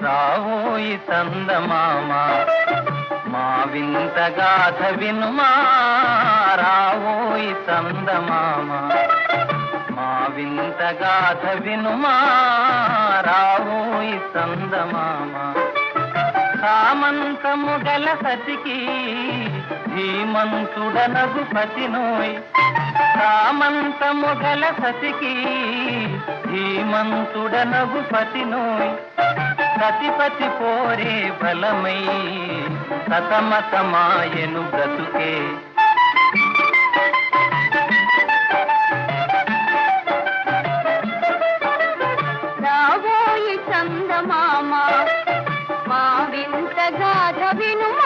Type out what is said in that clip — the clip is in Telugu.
రావోయి చందమామ మా వింత గాథ వినుమా రావోయి చందమామ మా వింత గాథ వినుమా రావోయి చందమామ సామంతము గల సతికి ధీమంతుడనగు పతినోయ్ సామంతము గల సతికి ధీమంతుడనగు పతినోయ్ సతిపతి పోరే బలమై సతమతమాయను బ్రతుకే రావోయి చందమామ మా వింత గాథ వినుమా